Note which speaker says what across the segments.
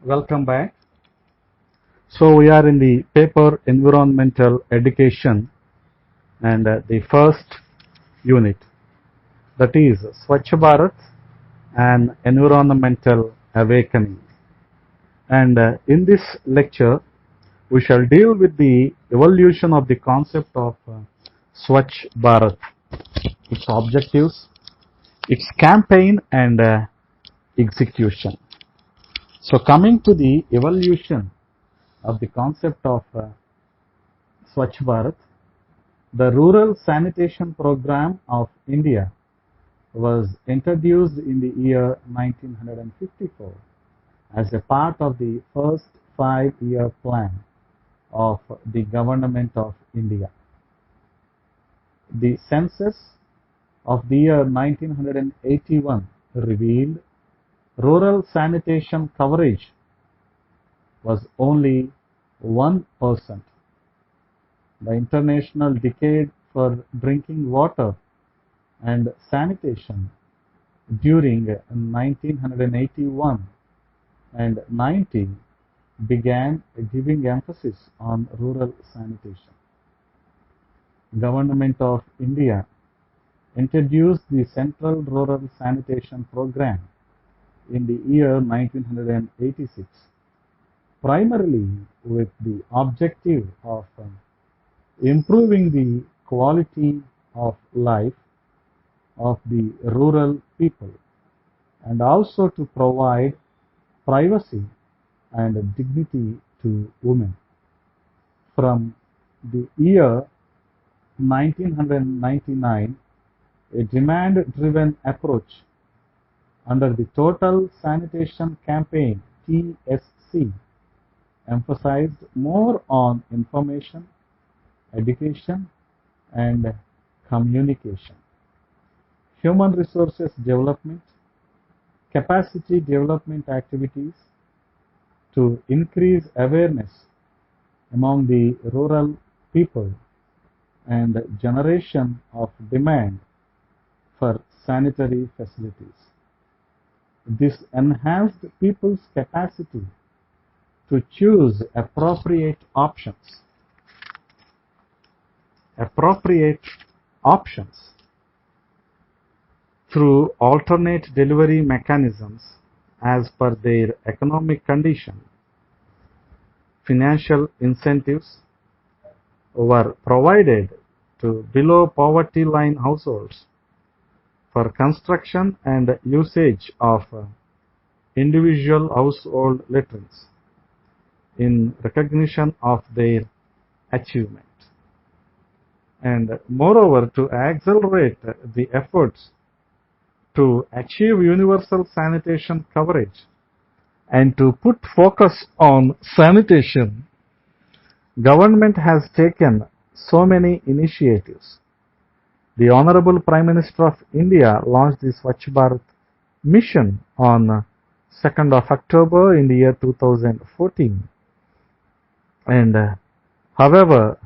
Speaker 1: Welcome back. So we are in the paper environmental education and the first unit, that is Swachh Bharat and environmental awakening. And in this lecture we shall deal with the evolution of the concept of Swachh Bharat, its objectives, its campaign and execution. So coming to the evolution of the concept of Swachh Bharat, the Rural Sanitation Program of India was introduced in the year 1954 as a part of the first 5-year plan of the Government of India. The census of the year 1981 revealed rural sanitation coverage was only 1%. The International Decade for Drinking Water and Sanitation during 1981 and 90 began giving emphasis on rural sanitation. Government of India introduced the Central Rural Sanitation Program in the year 1986, primarily with the objective of improving the quality of life of the rural people and also to provide privacy and dignity to women. From the year 1999, a demand-driven approach under the Total Sanitation Campaign (TSC) emphasized more on information, education, and communication, human resources development, capacity development activities to increase awareness among the rural people and generation of demand for sanitary facilities. This enhanced people's capacity to choose appropriate options through alternate delivery mechanisms as per their economic condition. Financial incentives were provided to below poverty line households for construction and usage of individual household latrines in recognition of their achievement. And moreover, to accelerate the efforts to achieve universal sanitation coverage and to put focus on sanitation, government has taken so many initiatives. The Honorable Prime Minister of India launched the Swachh Bharat mission on 2nd of October in the year 2014. And however,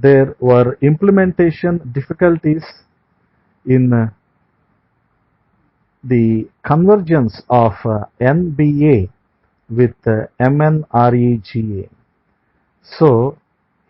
Speaker 1: there were implementation difficulties in the convergence of NBA with MNREGA. So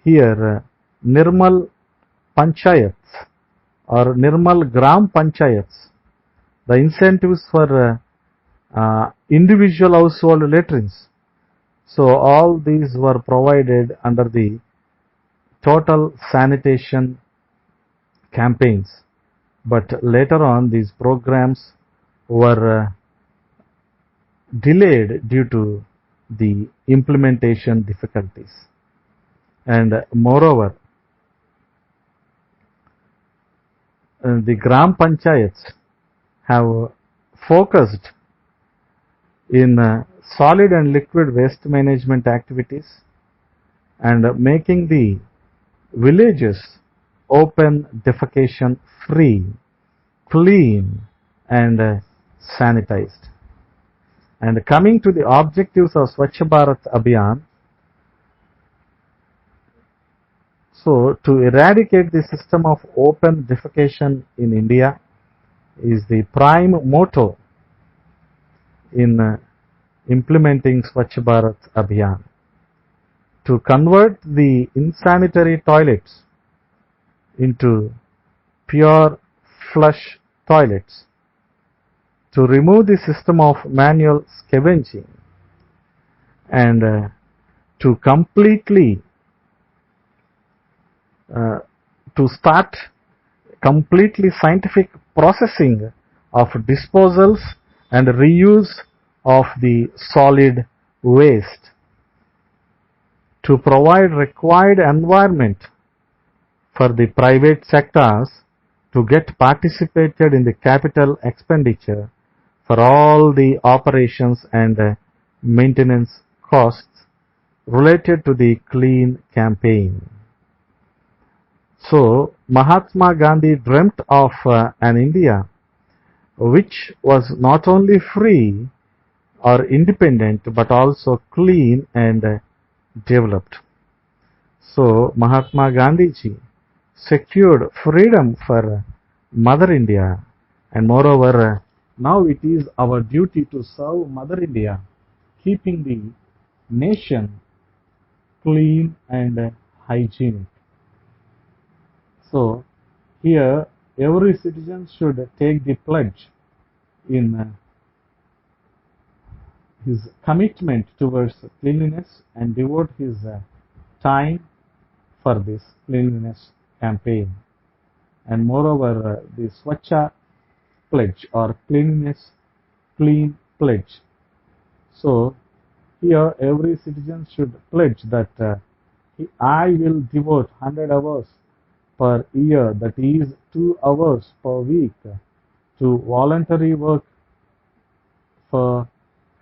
Speaker 1: here Nirmal Panchayats or Nirmal Gram Panchayats, the incentives for individual household latrines. So all these were provided under the total sanitation campaigns. But later on these programs were delayed due to the implementation difficulties. And moreover, the Gram Panchayats have focused in solid and liquid waste management activities and making the villages open defecation free, clean and sanitized. And coming to the objectives of Swachh Bharat Abhiyan, so to eradicate the system of open defecation in India is the prime motto in implementing Swachh Bharat Abhiyan, to convert the insanitary toilets into pure flush toilets, to remove the system of manual scavenging, and to completely to start completely scientific processing of disposals and reuse of the solid waste, to provide required environment for the private sectors to get participated in the capital expenditure for all the operations and maintenance costs related to the clean campaign. So Mahatma Gandhi dreamt of an India which was not only free or independent but also clean and developed. So Mahatma Gandhi ji secured freedom for Mother India, and moreover now it is our duty to serve Mother India, keeping the nation clean and hygienic. So here every citizen should take the pledge in his commitment towards cleanliness and devote his time for this cleanliness campaign. And moreover, the Swachha pledge or cleanliness clean pledge. So here every citizen should pledge that I will devote 100 hours per year, that is 2 hours per week, to voluntary work for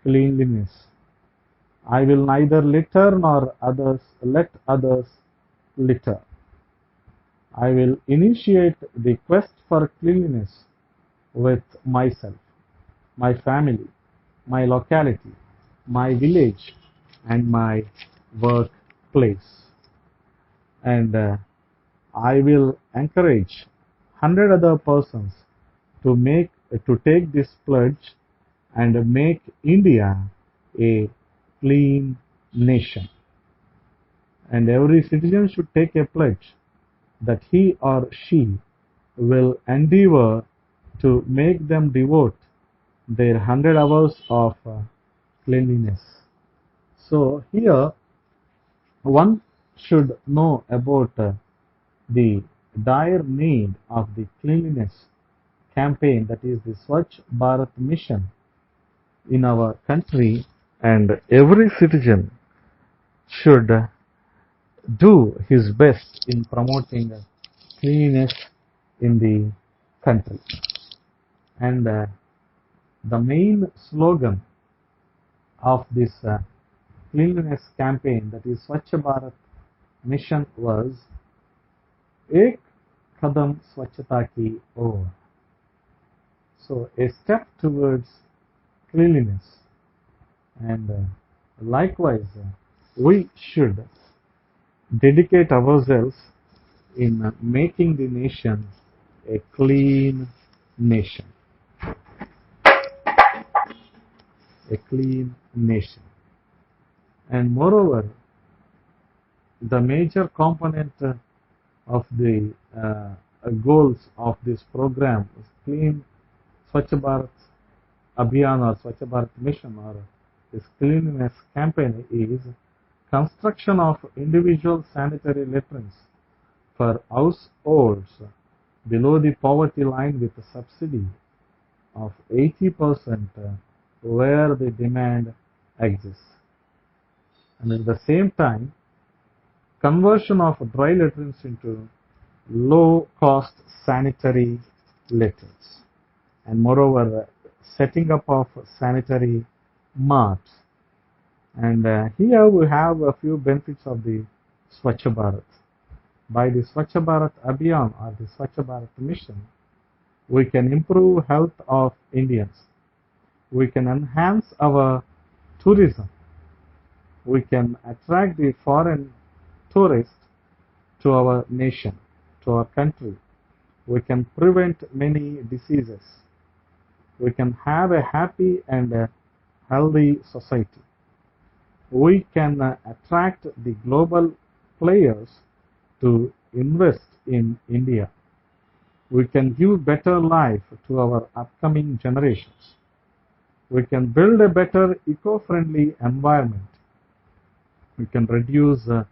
Speaker 1: cleanliness. I will neither litter nor let others litter. I will initiate the quest for cleanliness with myself, my family, my locality, my village, and my workplace. And I will encourage 100 other persons to take this pledge and make India a clean nation. And every citizen should take a pledge that he or she will endeavor to make them devote their 100 hours of cleanliness. So here one should know about the dire need of the cleanliness campaign, that is the Swachh Bharat mission in our country, and every citizen should do his best in promoting cleanliness in the country. And the main slogan of this cleanliness campaign, that is Swachh Bharat mission, was Ek Kadam Swachhata Ki Or. So a step towards cleanliness. And likewise we should dedicate ourselves in making the nation a clean nation. A clean nation. And moreover, the major component of the goals of this program is clean Swachh Bharat Abhiyan or Swachh Bharat mission, or this cleanliness campaign, is construction of individual sanitary latrines for households below the poverty line with a subsidy of 80% where the demand exists. And at the same time, conversion of dry latrines into low-cost sanitary latrines. And moreover, setting up of sanitary marts. And here we have a few benefits of the Swachh Bharat. By the Swachh Bharat Abhiyan or the Swachh Bharat mission, we can improve health of Indians. We can enhance our tourism. We can attract the foreign tourists to our nation, to our country. We can prevent many diseases. We can have a happy and healthy society. We can attract the global players to invest in India. We can give better life to our upcoming generations. We can build a better eco-friendly environment. We can reduce the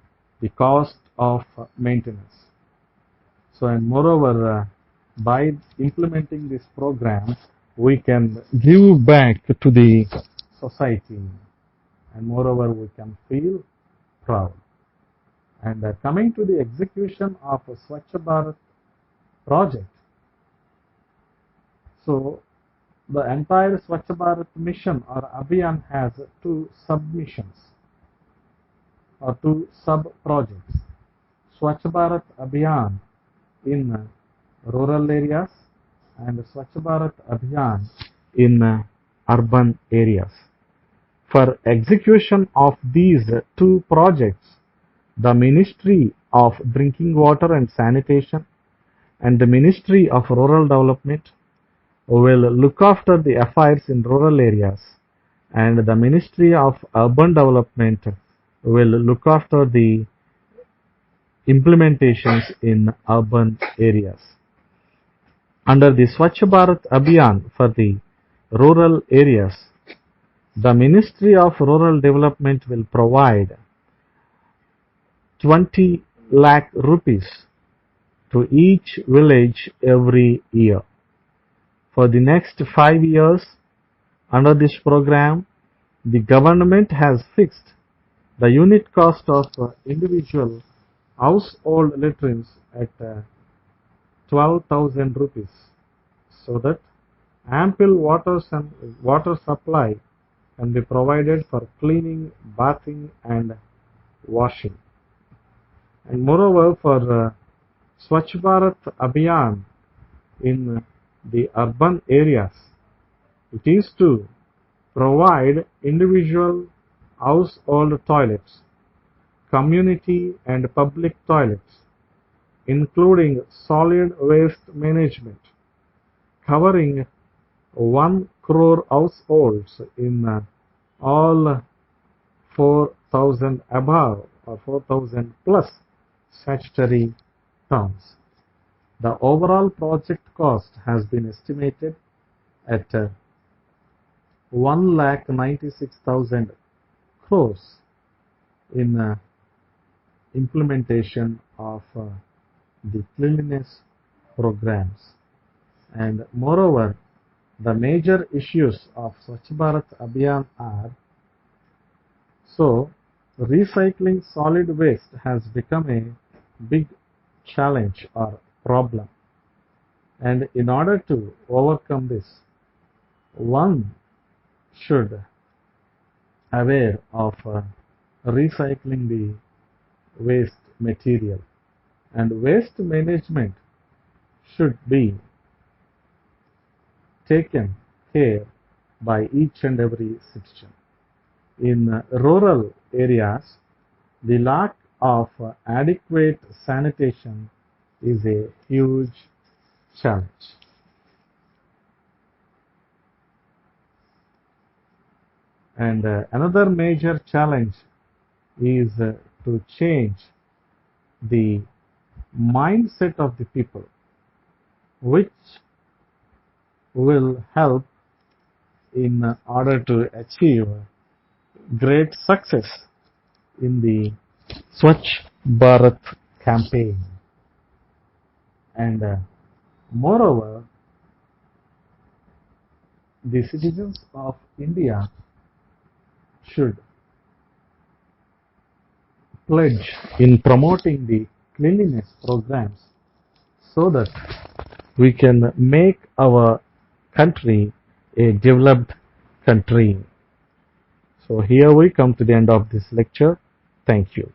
Speaker 1: cost of maintenance. So, and moreover, by implementing this program, we can give back to the society, and moreover, we can feel proud. And coming to the execution of a Swachh Bharat project, so the entire Swachh Bharat mission or Abhiyan has two submissions or two sub-projects. Swachh Bharat Abhiyan in rural areas and Swachh Bharat Abhiyan in urban areas. For execution of these two projects, the Ministry of Drinking Water and Sanitation and the Ministry of Rural Development will look after the affairs in rural areas, and the Ministry of Urban Development will look after the implementations in urban areas. Under the Swachh Bharat Abhiyan for the rural areas, the Ministry of Rural Development will provide 20 lakh rupees to each village every year. For the next 5 years, under this program, the government has fixed the unit cost of individual household latrines at 12,000 rupees, so that ample water supply can be provided for cleaning, bathing and washing. And moreover, for Swachh Bharat Abhiyan in the urban areas, it is to provide individual household toilets, community and public toilets, including solid waste management, covering 1 crore households in all 4,000 above or 4,000 plus statutory towns. The overall project cost has been estimated at 1,96,000 crores in implementation of the cleanliness programs. And moreover, the major issues of Swachh Bharat Abhiyan are, so recycling solid waste has become a big challenge or problem, and in order to overcome this, one should aware of recycling the waste material, and waste management should be taken care by each and every citizen. In rural areas, the lack of adequate sanitation is a huge challenge. And another major challenge is to change the mindset of the people, which will help in order to achieve great success in the Swachh Bharat campaign. And moreover, the citizens of India should pledge in promoting the cleanliness programs so that we can make our country a developed country. So here we come to the end of this lecture. Thank you.